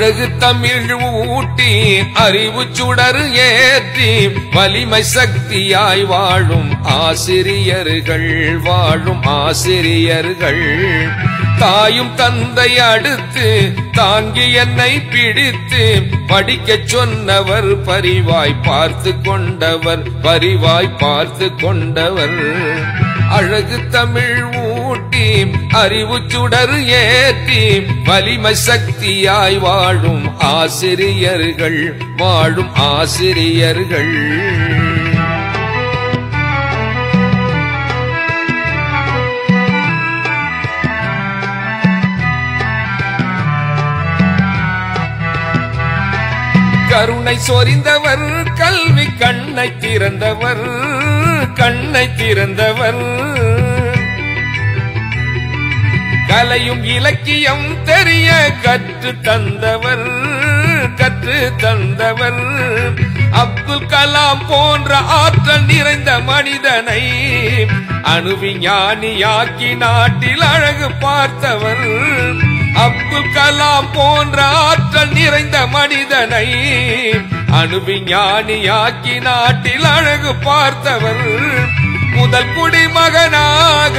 அழகு தமிழ் ஊட்டி அறிவு சுடர் ஏற்றி வலிமை சக்தியாய் வாழும் ஆசிரியர்கள் தாயும் தந்தை அடுத்து தாங்கி என்னை பிடித்து படிக்கச் சொன்னவர் பரிவாய் பார்த்து கொண்டவர் அழகு தமிழ் ஊட்டி அறிவு சுடர் ஏற்றி வலிமை சக்தியாய் வாழும் ஆசிரியர்கள் கருணை சொரிந்தவர் கல்வி கண்ணை திறந்தவர் கலையும் இலக்கியம் தெரிய கற்று தந்தவர் அப்துல் கலாம் போன்ற ஆற்றல் நிறைந்த மனிதனை அணுவிஞ்ஞானியாக்கி நாட்டில் அழகு பார்த்தவர் அப்துல் கலாம் போன்ற ஆற்றல் நிறைந்த மனிதனை அணுவிஞ்ஞானியாக்கி நாட்டில் அழகு பார்த்தவர் முதல் குடிமகனாக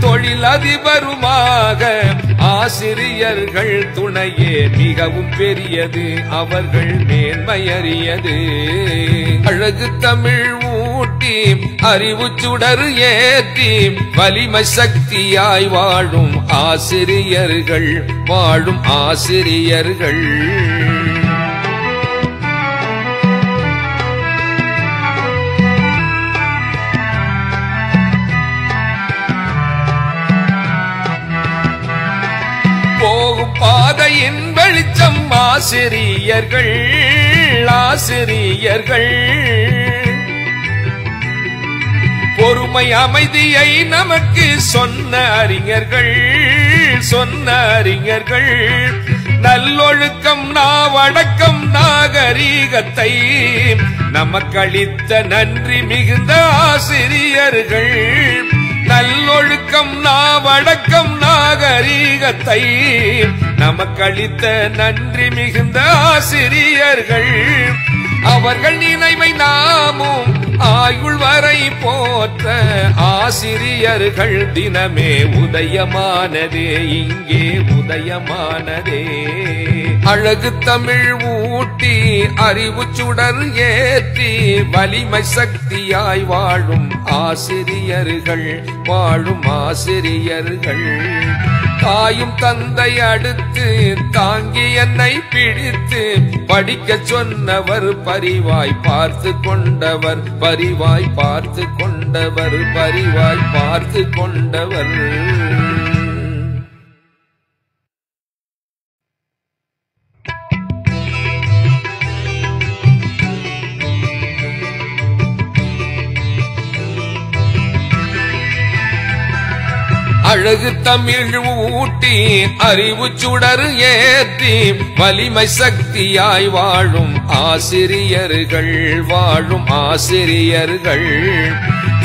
தொழில் அதிபருமாக ஆசிரியர்கள் துணையே மிகவும் பெரியது அவர்கள் மேன்மையறியது அழகு தமிழ் ஊட்டி அறிவு சுடர் ஏற்றி வலிமை சக்தியாய் வாழும் ஆசிரியர்கள் போகும் பாதையின் வெளிச்சம் ஆசிரியர்கள் பொறுமை அமைதியை நமக்கு சொன்ன அறிஞர்கள் நல்லொழுக்கம் நாவடக்கம் நாகரீகத்தை நமக்களித்த நன்றி மிகுந்த ஆசிரியர்கள் நல்லொழுக்கம் நாவடக்கம் நாகரீகத்தை நமக்களித்த நன்றி மிகுந்த ஆசிரியர்கள் அவர்கள் நினைவை நாமும் ஆயுள் வரை போற்ற ஆசிரியர்கள் தினமே உதயமானதே இங்கே அழகு தமிழ் ஊட்டி அறிவு சுடர் ஏற்றி வலிமை சக்தியாய் வாழும் ஆசிரியர்கள் தாயும் தந்தை அடுத்து தாங்கி என்னை பிடித்து படிக்கச் சொன்னவர் பரிவாய் பார்த்து கொண்டவர் அழகு தமிழ் ஊட்டி அறிவு சுடர் ஏற்றி வலிமை சக்தியாய் வாழும் ஆசிரியர்கள்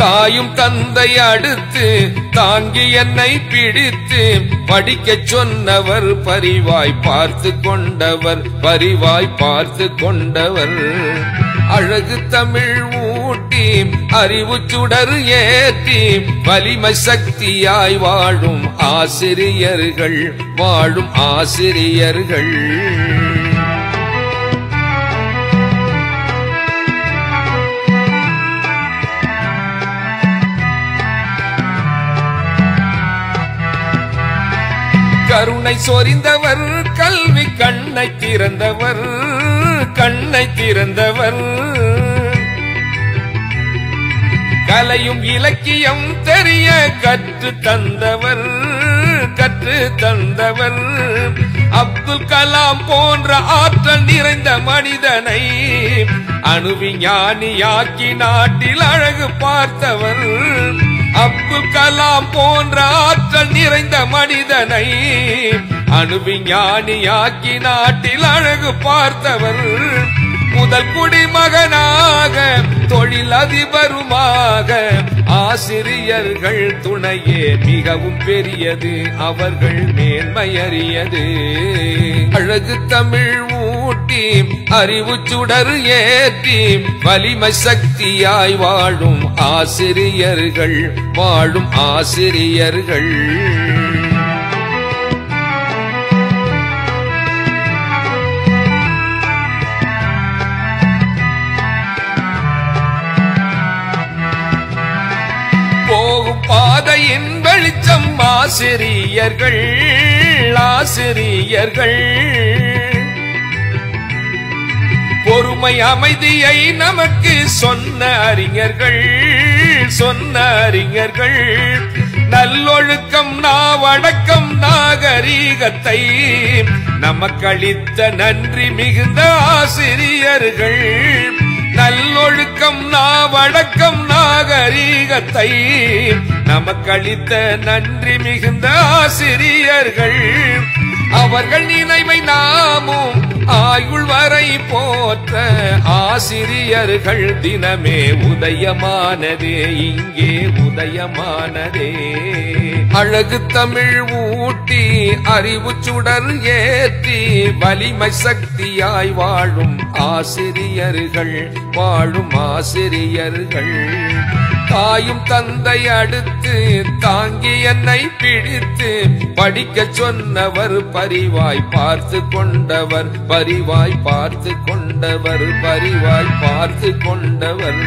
தாயும் தந்தை அடுத்து தாங்கி என்னை பிடித்து படிக்கச் சொன்னவர் பரிவாய் பார்த்து கொண்டவர் அழகு தமிழ் ஊட்டி அறிவு சுடர் ஏற்றி வலிமை சக்தியாய் வாழும் ஆசிரியர்கள் கருணை சொரிந்தவர் கல்வி கண்ணை திறந்தவர் கலையும் இலக்கியம் தெரிய கற்று தந்தவர் அப்துல் கலாம் போன்ற ஆற்றல் நிறைந்த மனிதனை அணுவிஞ்ஞானியாக்கி நாட்டில் அழகு பார்த்தவர் அப்துல் கலாம் போன்ற ஆற்றல் நிறைந்த மனிதனை அணுவிஞ்ஞானியாக்கி நாட்டில் அழகு பார்த்தவர் முதல் குடிமகனாக தொழில் அதிபருமாக ஆசிரியர்கள் துணையே மிகவும் பெரியது, அவர்கள் மேன்மையறியது. அழகு தமிழ் ஊட்டி அறிவு சுடர் ஏற்றி வலிமை சக்தியாய் வாழும் ஆசிரியர்கள், வாழும் ஆசிரியர்கள். போகும் பாதையின் வெளிச்சம் ஆசிரியர்கள், ஆசிரியர்கள். பொறுமை அமைதியை நமக்கு சொன்ன அறிஞர்கள், சொன்ன அறிஞர்கள். நல்லொழுக்கம் நாவடக்கம் நாகரீகத்தை நமக்களித்த நன்றி மிகுந்த ஆசிரியர்கள். நல்லொழுக்கம் நாவடக்கம் நாகரீகத்தை நமக்களித்த நன்றி மிகுந்த ஆசிரியர்கள். அவர்கள் நினைவை நாமும் ஆயுள் வரை போற்ற ஆசிரியர்கள் தினமே உதயமானதே, இங்கே உதயமானதே. அழகு தமிழ் ஊட்டி அறிவு சுடர் ஏற்றி வலிமை சக்தியாய் வாழும் ஆசிரியர்கள், வாழும் ஆசிரியர்கள். தாயும் தந்தை அடுத்து தாங்கி என்னை பிடித்து படிக்க சொன்னவர், பரிவாய் பார்த்து கொண்டவர், பரிவாய் பார்த்து கொண்டவர், பரிவாய் பார்த்து கொண்டவர்.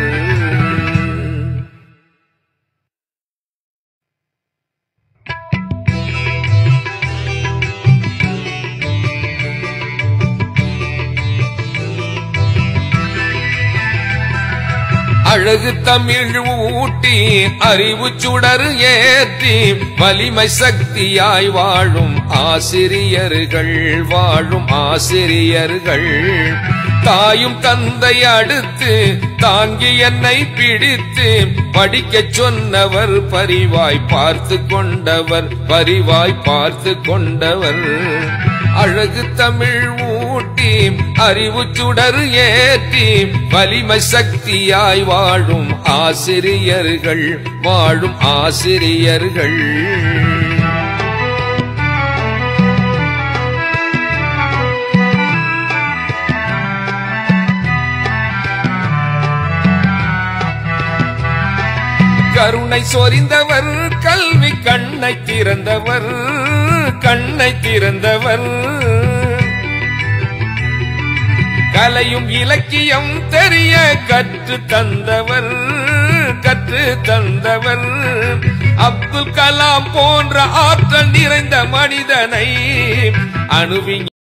அழகு தமிழ் ஊட்டி அறிவு சுடர் ஏற்றி வலிமை சக்தியாய் வாழும் ஆசிரியர்கள், வாழும் ஆசிரியர்கள். தாயும் தந்தை அடுத்து தாங்கி என்னை பிடித்து படிக்க சொன்னவர், பரிவாய் பார்த்து கொண்டவர், பரிவாய் பார்த்து கொண்டவர். அழகு தமிழ் ஊட்டி அறிவு சுடர் ஏற்றி வலிமை சக்தியாய் வாழும் ஆசிரியர்கள், வாழும் ஆசிரியர்கள். கருணை சொரிந்தவர், கல்வி கண்ணை திறந்தவர், கண்ணை திறந்தவர். கலையும் இலக்கியம் தெரிய கற்று தந்தவர், கற்று தந்தவர். அப்துல் கலாம் போன்ற ஆற்றல் நிறைந்த மனிதனை அணுவின்